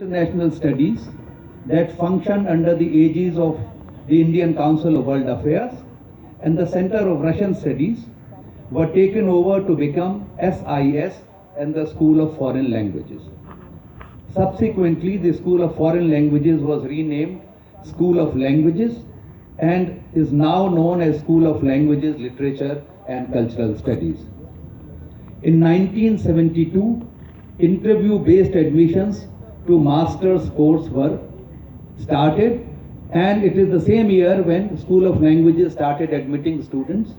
International Studies that functioned under the aegis of the Indian Council of World Affairs and the Center of Russian Studies were taken over to become SIS and the School of Foreign Languages. Subsequently, the School of Foreign Languages was renamed School of Languages and is now known as School of Languages, Literature and Cultural Studies. In 1972, interview-based admissions to master's course were started, and it is the same year when School of Languages started admitting students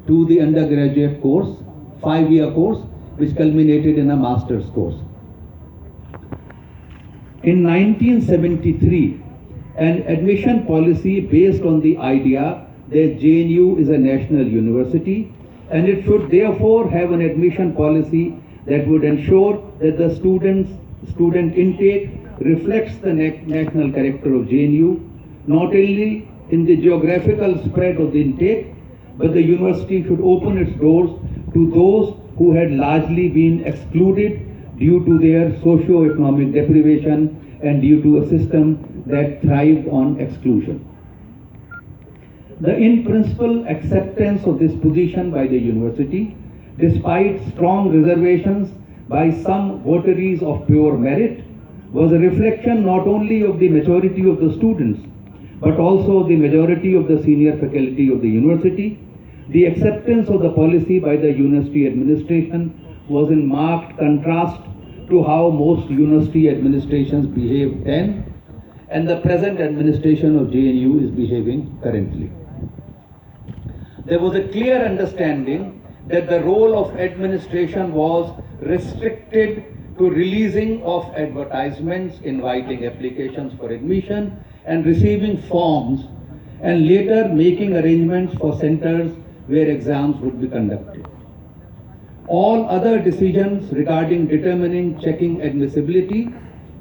to the undergraduate course, 5-year course, which culminated in a master's course. In 1973, an admission policy based on the idea that JNU is a national university and it should therefore have an admission policy that would ensure that the student intake reflects the national character of JNU, not only in the geographical spread of the intake, but the university should open its doors to those who had largely been excluded due to their socio-economic deprivation and due to a system that thrived on exclusion. The in-principle acceptance of this position by the university, despite strong reservations by some votaries of pure merit, was a reflection not only of the maturity of the students, but also the majority of the senior faculty of the university. The acceptance of the policy by the university administration was in marked contrast to how most university administrations behaved then, and the present administration of JNU is behaving currently. There was a clear understanding that the role of administration was restricted to releasing of advertisements inviting applications for admission and receiving forms, and later making arrangements for centers where exams would be conducted. All other decisions regarding determining, checking admissibility,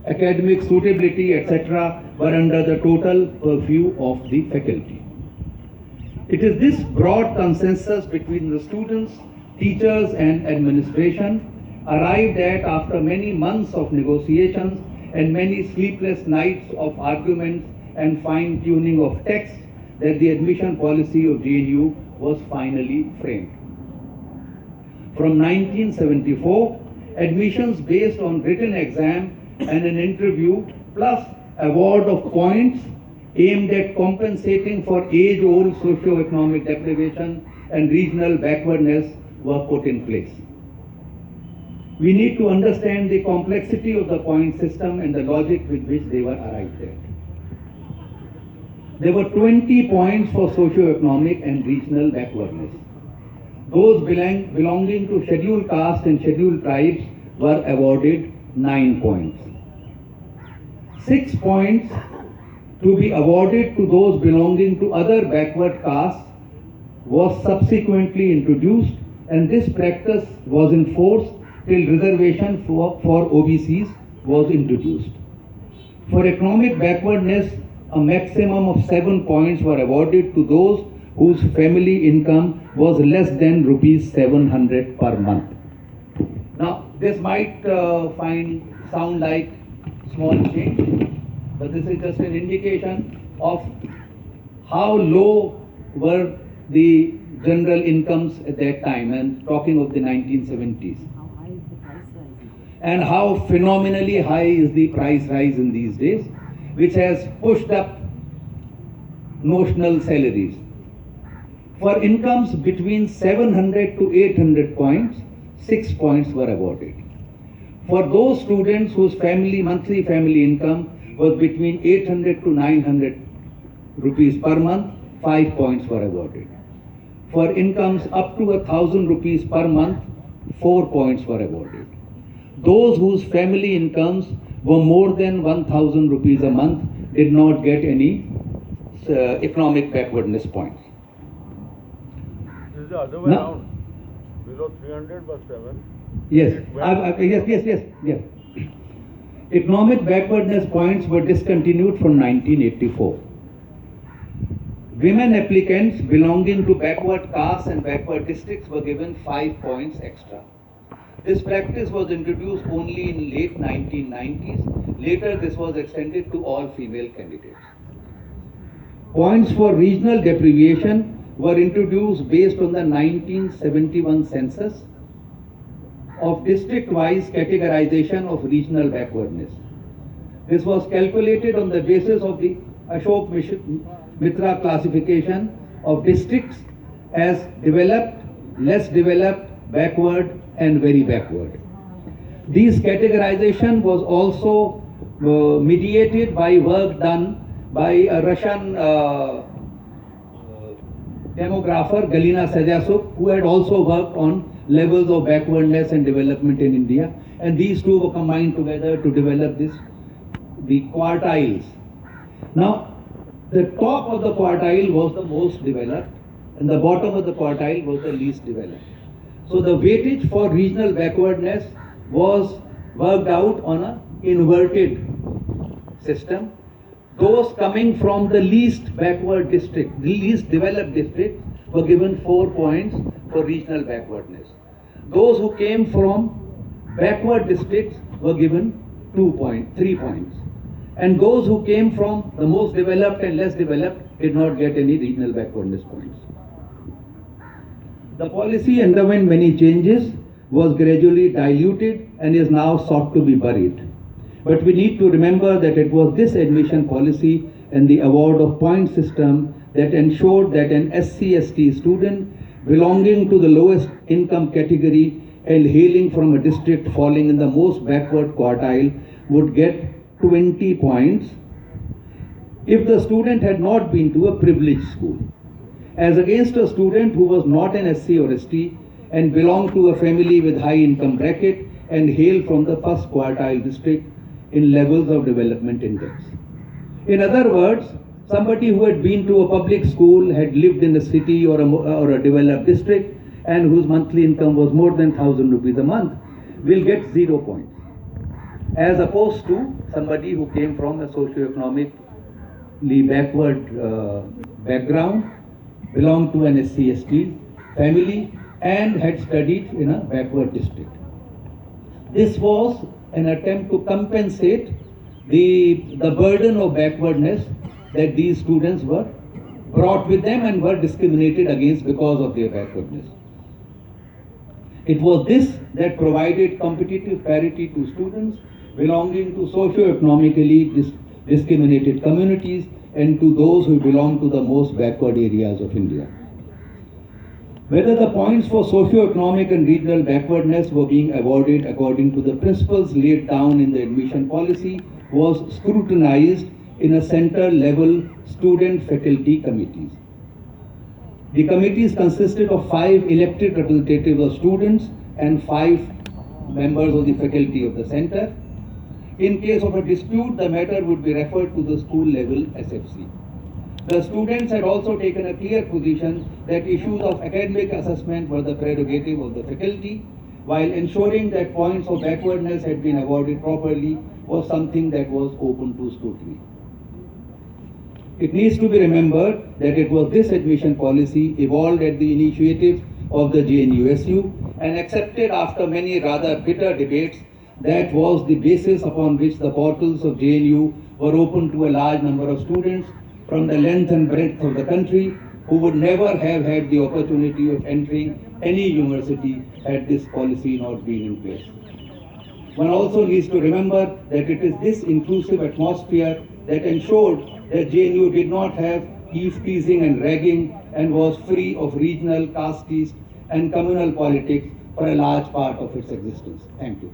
academic suitability, etc. were under the total purview of the faculty. It is this broad consensus between the students, teachers and administration, arrived at after many months of negotiations and many sleepless nights of arguments and fine-tuning of text, that the admission policy of JNU was finally framed. From 1974, admissions based on written exam and an interview plus award of points aimed at compensating for age-old socio-economic deprivation and regional backwardness were put in place. We need to understand the complexity of the point system and the logic with which they were arrived at. There were 20 points for socio-economic and regional backwardness. Those belonging to scheduled caste and scheduled tribes were awarded 9 points. 6 points to be awarded to those belonging to other backward castes was subsequently introduced, and this practice was in force till reservation for OBCs was introduced. For economic backwardness, a maximum of 7 points were awarded to those whose family income was less than rupees 700 per month. Now, this might sound like small change, but this is just an indication of how low were the general incomes at that time, and talking of the 1970s. And how phenomenally high is the price rise in these days, which has pushed up notional salaries. For incomes between 700 to 800 points, 6 points were awarded. For those students whose monthly family income was between 800 to 900 rupees per month, 5 points were awarded. For incomes up to 1,000 rupees per month, 4 points were awarded. Those whose family incomes were more than 1,000 rupees a month did not get any economic backwardness points. This is the other way around. Below 300 was 7. Yes, yes. Economic backwardness points were discontinued from 1984. Women applicants belonging to backward castes and backward districts were given 5 points extra. This practice was introduced only in late 1990s Later, this was extended to all female candidates. Points for regional deprivation were introduced based on the 1971 census of district-wise categorization of regional backwardness. This was calculated on the basis of the Ashok Mitra classification of districts as developed, less developed, backward, and very backward. This categorization was also mediated by work done by a Russian demographer, Galina Sadyasuk, who had also worked on levels of backwardness and development in India. And these two were combined together to develop the quartiles. Now, the top of the quartile was the most developed, and the bottom of the quartile was the least developed. So the weightage for regional backwardness was worked out on an inverted system. Those coming from the least backward district, the least developed district, were given 4 points for regional backwardness. Those who came from backward districts were given 3 points. And those who came from the most developed and less developed did not get any regional backwardness points. The policy underwent many changes, was gradually diluted, and is now sought to be buried. But we need to remember that it was this admission policy and the award of point system that ensured that an SC/ST student belonging to the lowest income category and hailing from a district falling in the most backward quartile would get 20 points if the student had not been to a privileged school, as against a student who was not an SC or ST and belonged to a family with high income bracket and hailed from the first quartile district in levels of development index. In other words, somebody who had been to a public school, had lived in a city or a developed district, and whose monthly income was more than 1,000 rupees a month, will get 0 points, as opposed to somebody who came from a socio-economically backward background, belonged to an SC/ST family, and had studied in a backward district. This was an attempt to compensate the burden of backwardness that these students were brought with them and were discriminated against because of their backwardness. It was this that provided competitive parity to students belonging to socio-economically discriminated communities and to those who belong to the most backward areas of India. Whether the points for socio-economic and regional backwardness were being awarded according to the principles laid down in the admission policy was scrutinized in a center-level student-faculty committees. The committees consisted of 5 elected representatives of students and 5 members of the faculty of the center. In case of a dispute, the matter would be referred to the school-level SFC. The students had also taken a clear position that issues of academic assessment were the prerogative of the faculty, while ensuring that points of backwardness had been awarded properly was something that was open to scrutiny. It needs to be remembered that it was this admission policy evolved at the initiative of the JNU and accepted after many rather bitter debates that was the basis upon which the portals of JNU were open to a large number of students from the length and breadth of the country who would never have had the opportunity of entering any university had this policy not been in place. One also needs to remember that it is this inclusive atmosphere that ensured that JNU did not have eve-teasing and ragging and was free of regional, casteist and communal politics for a large part of its existence. Thank you.